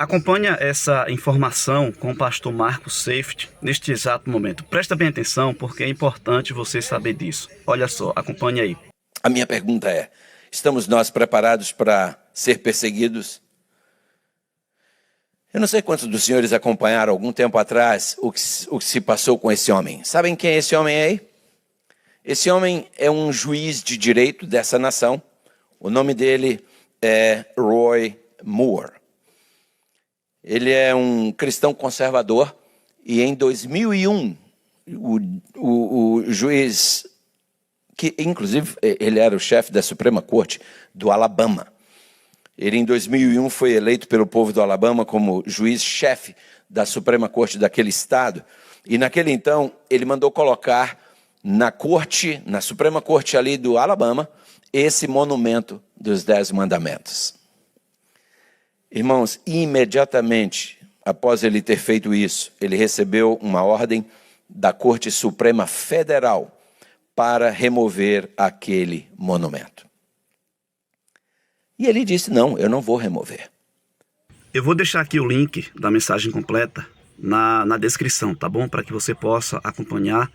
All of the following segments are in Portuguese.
Acompanha essa informação com o pastor Marcos Safety neste exato momento. Presta bem atenção porque é importante você saber disso. Olha só, acompanhe aí. A minha pergunta é: estamos nós preparados para ser perseguidos? Eu não sei quantos dos senhores acompanharam algum tempo atrás o que se passou com esse homem. Sabem quem é esse homem aí? Esse homem é um juiz de direito dessa nação. O nome dele é Roy Moore. Ele é um cristão conservador e em 2001 o juiz, que inclusive ele era o chefe da Suprema Corte do Alabama, ele em 2001 foi eleito pelo povo do Alabama como juiz-chefe da Suprema Corte daquele estado, e naquele então ele mandou colocar na Suprema Corte ali do Alabama esse monumento dos 10 mandamentos. Irmãos, imediatamente após ele ter feito isso, ele recebeu uma ordem da Corte Suprema Federal para remover aquele monumento. E ele disse: não, eu não vou remover. Eu vou deixar aqui o link da mensagem completa na descrição, tá bom? Para que você possa acompanhar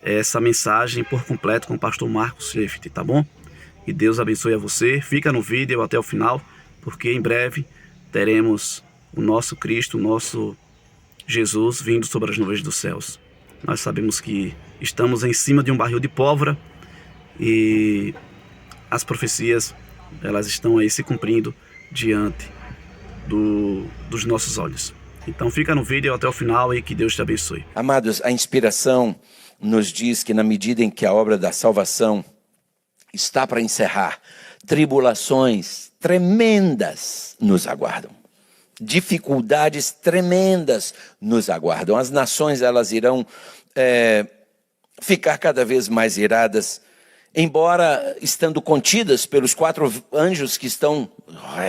essa mensagem por completo com o pastor Marcos Safety, tá bom? E Deus abençoe a você. Fica no vídeo até o final, porque em breve teremos o nosso Cristo, o nosso Jesus vindo sobre as nuvens dos céus. Nós sabemos que estamos em cima de um barril de pólvora e as profecias, elas estão aí se cumprindo diante dos nossos olhos. Então fica no vídeo até o final e que Deus te abençoe. Amados, a inspiração nos diz que na medida em que a obra da salvação está para encerrar, tribulações tremendas nos aguardam. Dificuldades tremendas nos aguardam. As nações, elas irão ficar cada vez mais iradas, embora estando contidas pelos 4 anjos que estão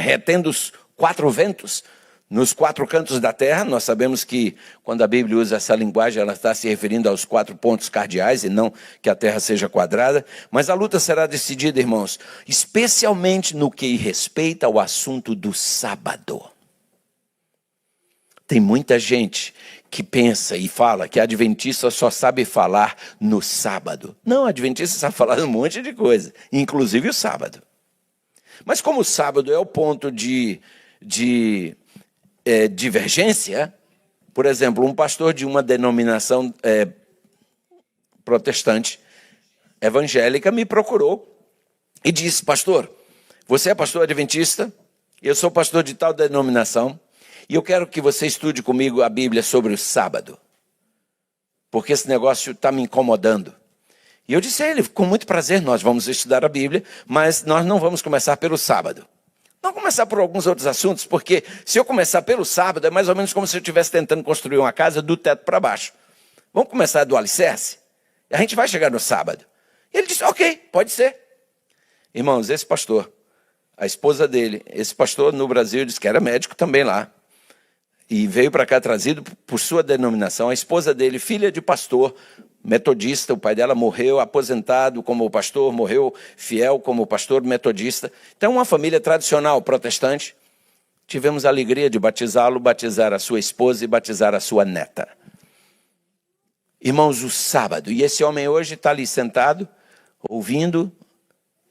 retendo os 4 ventos nos 4 cantos da terra. Nós sabemos que quando a Bíblia usa essa linguagem, ela está se referindo aos 4 pontos cardeais e não que a terra seja quadrada. Mas a luta será decidida, irmãos, especialmente no que respeita ao assunto do sábado. Tem muita gente que pensa e fala que a adventista só sabe falar no sábado. Não, a adventista sabe falar um monte de coisa, inclusive o sábado. Mas como o sábado é o ponto de divergência, por exemplo, um pastor de uma denominação protestante, evangélica, me procurou e disse: pastor, você é pastor adventista, eu sou pastor de tal denominação, e eu quero que você estude comigo a Bíblia sobre o sábado, porque esse negócio está me incomodando. E eu disse a ele: com muito prazer, nós vamos estudar a Bíblia, mas nós não vamos começar pelo sábado. Vamos começar por alguns outros assuntos, porque se eu começar pelo sábado, é mais ou menos como se eu estivesse tentando construir uma casa do teto para baixo. Vamos começar do alicerce? A gente vai chegar no sábado. E ele disse: ok, pode ser. Irmãos, esse pastor, a esposa dele, esse pastor no Brasil disse que era médico também lá, e veio para cá trazido por sua denominação. A esposa dele, filha de pastor metodista, o pai dela morreu aposentado como pastor, morreu fiel como pastor metodista. Então, uma família tradicional protestante. Tivemos a alegria de batizá-lo, batizar a sua esposa e batizar a sua neta. Irmãos, o sábado. E esse homem hoje está ali sentado, ouvindo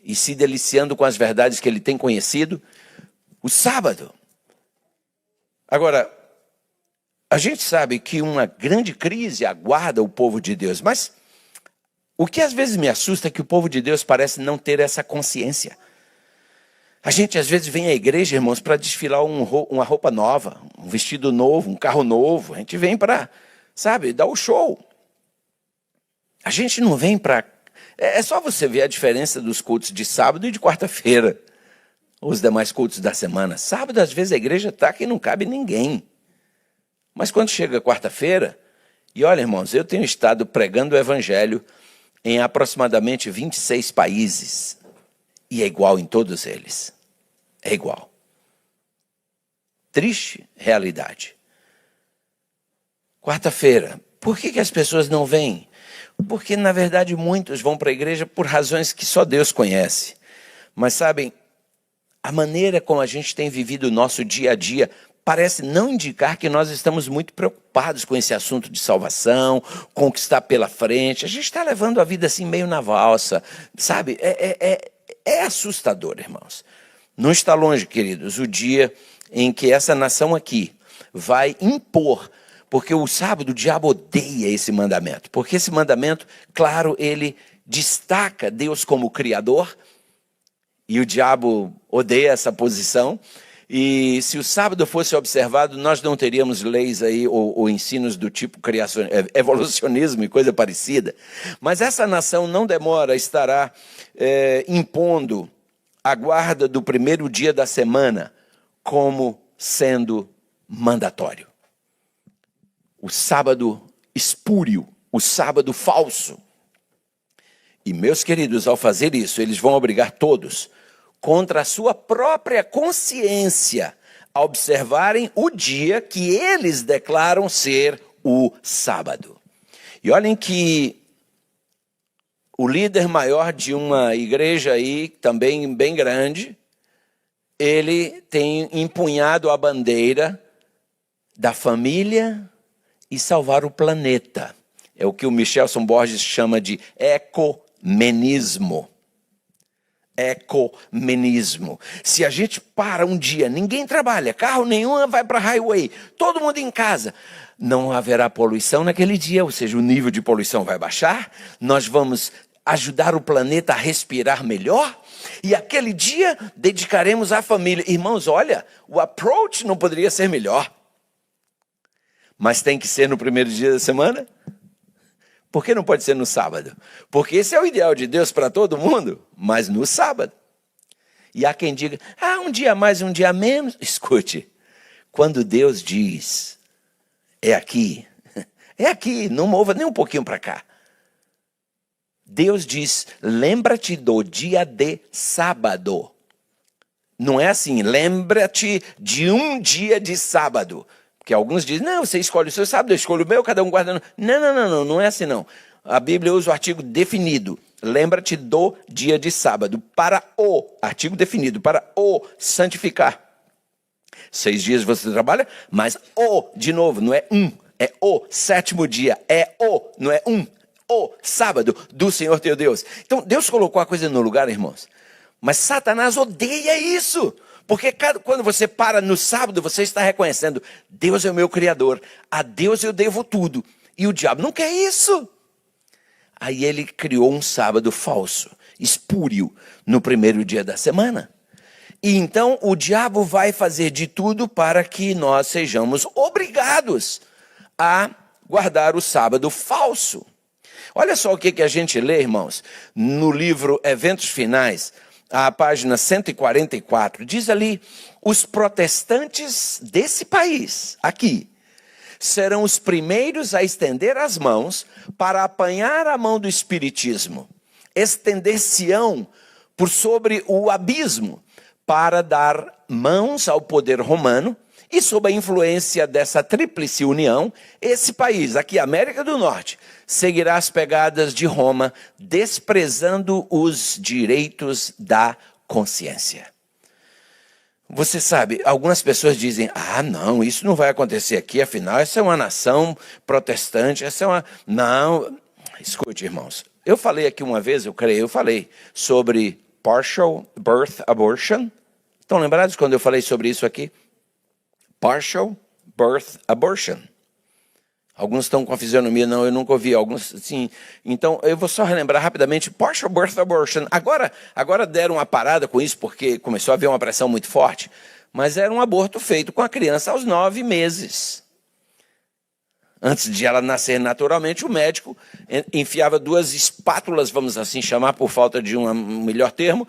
e se deliciando com as verdades que ele tem conhecido. O sábado. Agora, a gente sabe que uma grande crise aguarda o povo de Deus, mas o que às vezes me assusta é que o povo de Deus parece não ter essa consciência. A gente às vezes vem à igreja, irmãos, para desfilar uma roupa nova, um vestido novo, um carro novo. A gente vem para, sabe, dar o show. A gente não vem para... É só você ver a diferença dos cultos de sábado e de quarta-feira, os demais cultos da semana. Sábado, às vezes, a igreja está que não cabe ninguém. Mas quando chega quarta-feira, e olha, irmãos, eu tenho estado pregando o evangelho em aproximadamente 26 países, e é igual em todos eles. É igual. Triste realidade. Quarta-feira, por que as pessoas não vêm? Porque, na verdade, muitos vão para a igreja por razões que só Deus conhece. Mas, sabem, a maneira como a gente tem vivido o nosso dia a dia parece não indicar que nós estamos muito preocupados com esse assunto de salvação, com o que está pela frente. A gente está levando a vida assim meio na valsa, sabe? É assustador, irmãos. Não está longe, queridos, o dia em que essa nação aqui vai impor, porque o sábado o diabo odeia esse mandamento, porque esse mandamento, claro, ele destaca Deus como Criador, e o diabo odeia essa posição. E se o sábado fosse observado, nós não teríamos leis aí ou ensinos do tipo evolucionismo e coisa parecida. Mas essa nação não demora, estará impondo a guarda do primeiro dia da semana como sendo mandatório. O sábado espúrio, o sábado falso. E, meus queridos, ao fazer isso, eles vão obrigar todos, contra a sua própria consciência, a observarem o dia que eles declaram ser o sábado. E olhem que o líder maior de uma igreja aí, também bem grande, ele tem empunhado a bandeira da família e salvar o planeta. É o que o Michelson Borges chama de ecumenismo. Ecumenismo. Se a gente para um dia, ninguém trabalha, carro nenhum vai para a highway, todo mundo em casa, não haverá poluição naquele dia, ou seja, o nível de poluição vai baixar, nós vamos ajudar o planeta a respirar melhor, e aquele dia dedicaremos à família. Irmãos, olha, o approach não poderia ser melhor. Mas tem que ser no primeiro dia da semana? Por que não pode ser no sábado? Porque esse é o ideal de Deus para todo mundo, mas no sábado. E há quem diga, um dia mais, um dia menos. Escute, quando Deus diz, é aqui, não mova nem um pouquinho para cá. Deus diz, lembra-te do dia de sábado. Não é assim, lembra-te de um dia de sábado. Porque alguns dizem, não, você escolhe o seu sábado, eu escolho o meu, cada um guarda. Não é assim não. A Bíblia usa o artigo definido. Lembra-te do dia de sábado. Para o, artigo definido, para o santificar. 6 dias você trabalha, mas de novo, não é é o sétimo dia, não é o sábado do Senhor teu Deus. Então, Deus colocou a coisa no lugar, irmãos. Mas Satanás odeia isso. Porque quando você para no sábado, você está reconhecendo, Deus é o meu Criador, a Deus eu devo tudo. E o diabo não quer isso. Aí ele criou um sábado falso, espúrio, no primeiro dia da semana. E então o diabo vai fazer de tudo para que nós sejamos obrigados a guardar o sábado falso. Olha só o que a gente lê, irmãos, no livro Eventos Finais, a página 144, diz ali, os protestantes desse país, aqui, serão os primeiros a estender as mãos para apanhar a mão do espiritismo, estender-se-ão por sobre o abismo para dar mãos ao poder romano e sob a influência dessa tríplice união, esse país, aqui, América do Norte, seguirá as pegadas de Roma, desprezando os direitos da consciência. Você sabe, algumas pessoas dizem, não, isso não vai acontecer aqui, afinal, essa é uma nação protestante, Não, escute, irmãos, eu falei aqui uma vez, eu falei sobre partial birth abortion. Estão lembrados quando eu falei sobre isso aqui? Partial birth abortion. Alguns estão com a fisionomia, não, eu nunca ouvi. Alguns, sim. Então, eu vou só relembrar rapidamente. Partial birth abortion. Agora deram uma parada com isso, porque começou a haver uma pressão muito forte. Mas era um aborto feito com a criança aos 9 meses. Antes de ela nascer naturalmente, o médico enfiava 2 espátulas, vamos assim chamar, por falta de um melhor termo,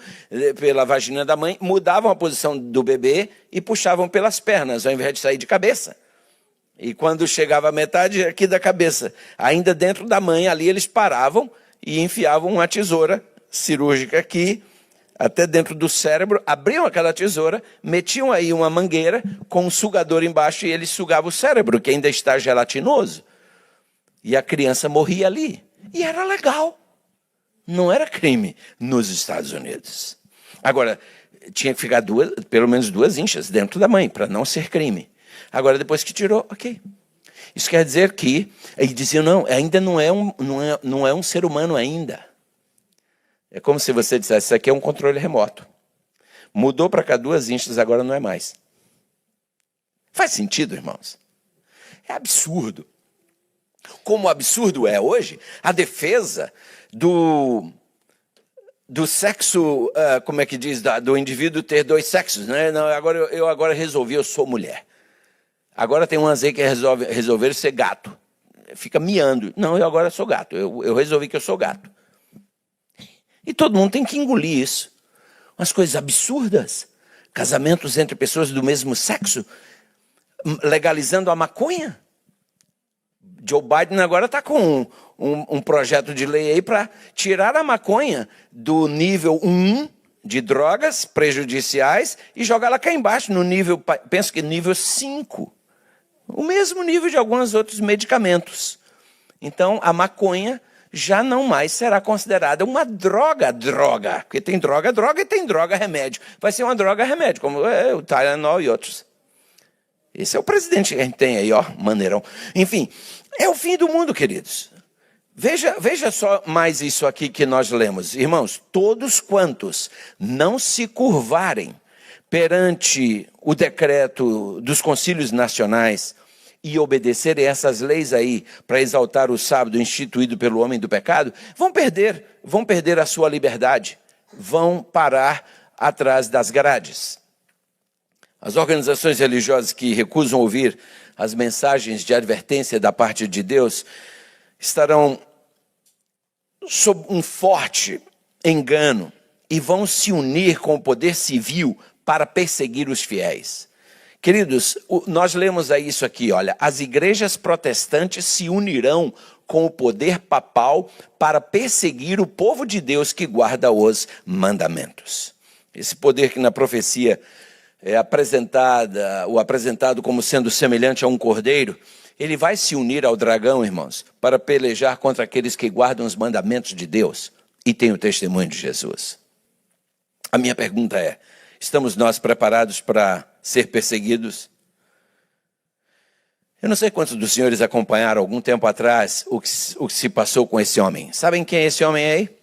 pela vagina da mãe, mudavam a posição do bebê e puxavam pelas pernas, ao invés de sair de cabeça. E quando chegava a metade aqui da cabeça, ainda dentro da mãe, ali eles paravam e enfiavam uma tesoura cirúrgica aqui, até dentro do cérebro, abriam aquela tesoura, metiam aí uma mangueira com um sugador embaixo e ele sugava o cérebro, que ainda está gelatinoso. E a criança morria ali. E era legal. Não era crime nos Estados Unidos. Agora, tinha que ficar pelo menos 2 inchas dentro da mãe, para não ser crime. Agora, depois que tirou, ok. Isso quer dizer que, eles diziam, não, ainda não é um ser humano ainda. É como se você dissesse, isso aqui é um controle remoto. Mudou para cá 2 inches, agora não é mais. Faz sentido, irmãos? É absurdo. Como absurdo é hoje a defesa do sexo, como é que diz, do indivíduo ter 2 sexos, né? Não, eu agora resolvi, eu sou mulher. Agora tem umas aí que resolveram ser gato. Fica miando. Não, eu agora sou gato. Eu resolvi que eu sou gato. E todo mundo tem que engolir isso. Umas coisas absurdas. Casamentos entre pessoas do mesmo sexo. Legalizando a maconha. Joe Biden agora está com um projeto de lei aí para tirar a maconha do nível 1 de drogas prejudiciais e jogar ela cá embaixo, no nível, penso que nível 5. O mesmo nível de alguns outros medicamentos. Então, a maconha já não mais será considerada uma droga. Porque tem droga e tem droga remédio. Vai ser uma droga remédio, como o Tylenol e outros. Esse é o presidente que a gente tem aí, ó, maneirão. Enfim, é o fim do mundo, queridos. Veja só mais isso aqui que nós lemos. Irmãos, todos quantos não se curvarem perante o decreto dos concílios nacionais e obedecerem essas leis aí para exaltar o sábado instituído pelo homem do pecado, vão perder a sua liberdade, vão parar atrás das grades. As organizações religiosas que recusam ouvir as mensagens de advertência da parte de Deus estarão sob um forte engano e vão se unir com o poder civil para perseguir os fiéis. Queridos, nós lemos aí isso aqui, olha, as igrejas protestantes se unirão com o poder papal para perseguir o povo de Deus que guarda os mandamentos. Esse poder que na profecia é apresentado como sendo semelhante a um cordeiro, ele vai se unir ao dragão, irmãos, para pelejar contra aqueles que guardam os mandamentos de Deus e têm o testemunho de Jesus. A minha pergunta é, estamos nós preparados para ser perseguidos? Eu não sei quantos dos senhores acompanharam algum tempo atrás o que se passou com esse homem. Sabem quem é esse homem aí?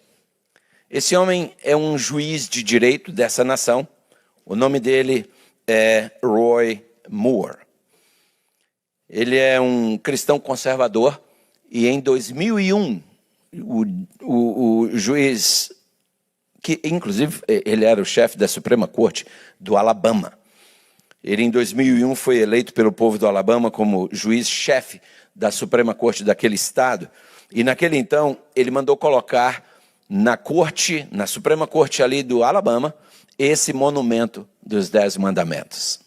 Esse homem é um juiz de direito dessa nação. O nome dele é Roy Moore. Ele é um cristão conservador e em 2001 o juiz, que inclusive ele era o chefe da Suprema Corte do Alabama, ele em 2001 foi eleito pelo povo do Alabama como juiz-chefe da Suprema Corte daquele estado, e naquele então ele mandou colocar na Suprema Corte ali do Alabama, esse monumento dos 10 mandamentos.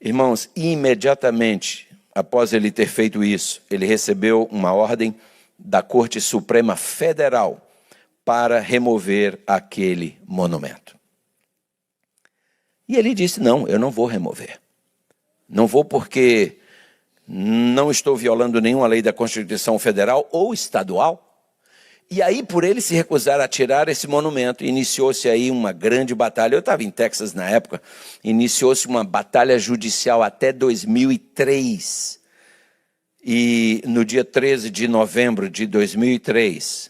Irmãos, imediatamente após ele ter feito isso, ele recebeu uma ordem da Corte Suprema Federal para remover aquele monumento. E ele disse, não, eu não vou remover. Não vou porque não estou violando nenhuma lei da Constituição Federal ou estadual. E aí, por ele se recusar a tirar esse monumento, iniciou-se aí uma grande batalha. Eu estava em Texas na época, iniciou-se uma batalha judicial até 2003. E no dia 13 de novembro de 2003,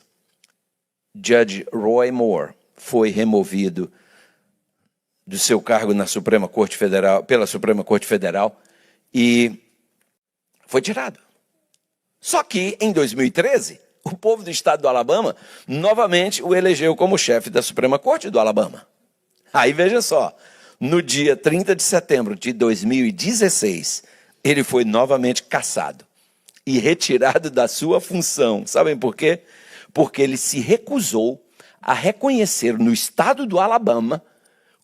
Judge Roy Moore foi removido do seu cargo na Suprema Corte Federal, pela Suprema Corte Federal, e foi tirado. Só que, em 2013... o povo do estado do Alabama novamente o elegeu como chefe da Suprema Corte do Alabama. Aí veja só, no dia 30 de setembro de 2016, ele foi novamente cassado e retirado da sua função. Sabem por quê? Porque ele se recusou a reconhecer no estado do Alabama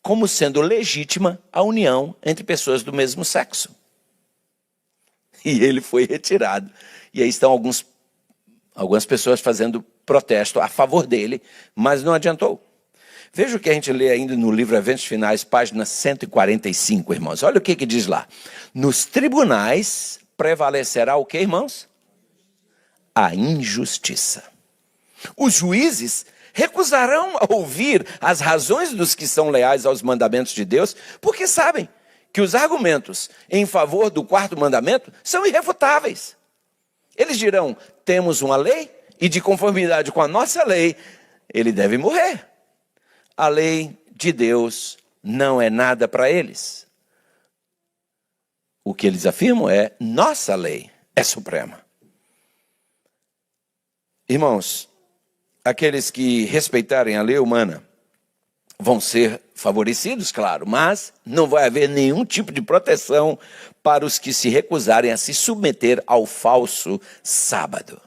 como sendo legítima a união entre pessoas do mesmo sexo. E ele foi retirado. E aí estão algumas pessoas fazendo protesto a favor dele, mas não adiantou. Veja o que a gente lê ainda no livro Eventos Finais, página 145, irmãos. Olha o que diz lá. Nos tribunais prevalecerá o que, irmãos? A injustiça. Os juízes recusarão a ouvir as razões dos que são leais aos mandamentos de Deus, porque sabem que os argumentos em favor do quarto mandamento são irrefutáveis. Eles dirão, temos uma lei e de conformidade com a nossa lei, ele deve morrer. A lei de Deus não é nada para eles. O que eles afirmam é, nossa lei é suprema. Irmãos, aqueles que respeitarem a lei humana vão ser favorecidos, claro, mas não vai haver nenhum tipo de proteção para os que se recusarem a se submeter ao falso sábado.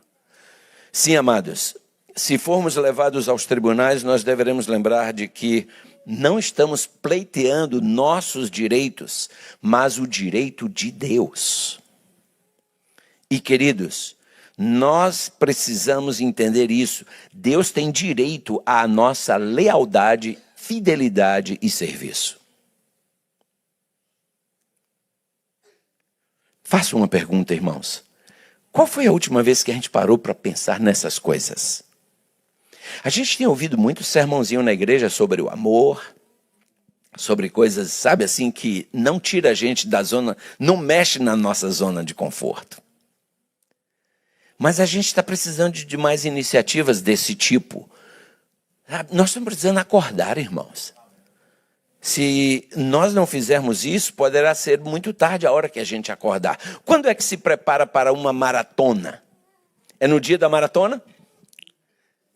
Sim, amados, se formos levados aos tribunais, nós deveremos lembrar de que não estamos pleiteando nossos direitos, mas o direito de Deus. E, queridos, nós precisamos entender isso. Deus tem direito à nossa lealdade, fidelidade e serviço. Faço uma pergunta, irmãos. Qual foi a última vez que a gente parou para pensar nessas coisas? A gente tem ouvido muito sermãozinho na igreja sobre o amor, sobre coisas, sabe assim, que não tira a gente da zona, não mexe na nossa zona de conforto. Mas a gente está precisando de mais iniciativas desse tipo. Nós estamos precisando acordar, irmãos. Se nós não fizermos isso, poderá ser muito tarde a hora que a gente acordar. Quando é que se prepara para uma maratona? É no dia da maratona?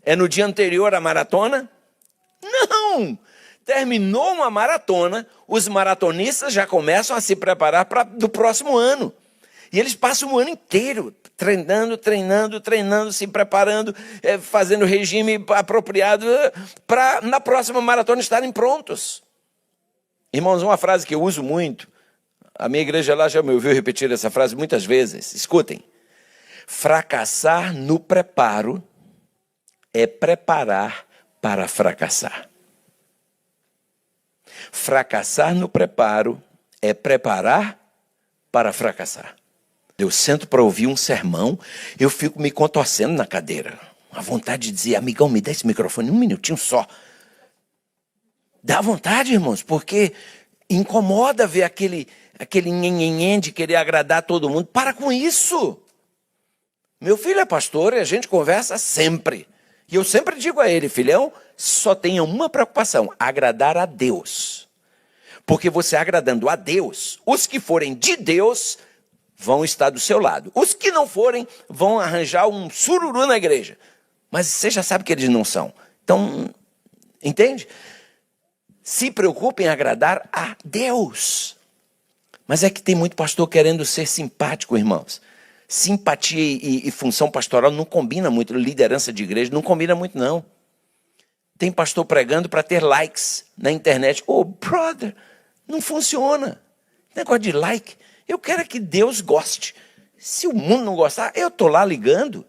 É no dia anterior à maratona? Não! Terminou uma maratona, os maratonistas já começam a se preparar para do próximo ano. E eles passam o ano inteiro treinando, se preparando, fazendo regime apropriado para na próxima maratona estarem prontos. Irmãos, uma frase que eu uso muito, a minha igreja lá já me ouviu repetir essa frase muitas vezes. Escutem, fracassar no preparo é preparar para fracassar. Fracassar no preparo é preparar para fracassar. Eu sento para ouvir um sermão, eu fico me contorcendo na cadeira. A vontade de dizer, amigão, me dá esse microfone um minutinho só. Dá vontade, irmãos, porque incomoda ver aquele nhenhenhen de querer agradar todo mundo. Para com isso. Meu filho é pastor e a gente conversa sempre. E eu sempre digo a ele, filhão, só tenha uma preocupação, agradar a Deus. Porque você agradando a Deus, os que forem de Deus vão estar do seu lado. Os que não forem vão arranjar um sururu na igreja. Mas você já sabe que eles não são. Então, entende? Se preocupe em agradar a Deus. Mas é que tem muito pastor querendo ser simpático, irmãos. Simpatia e função pastoral não combina muito. Liderança de igreja não combina muito, não. Tem pastor pregando para ter likes na internet. Oh, brother, não funciona. Negócio de like. Eu quero que Deus goste. Se o mundo não gostar, eu estou lá ligando.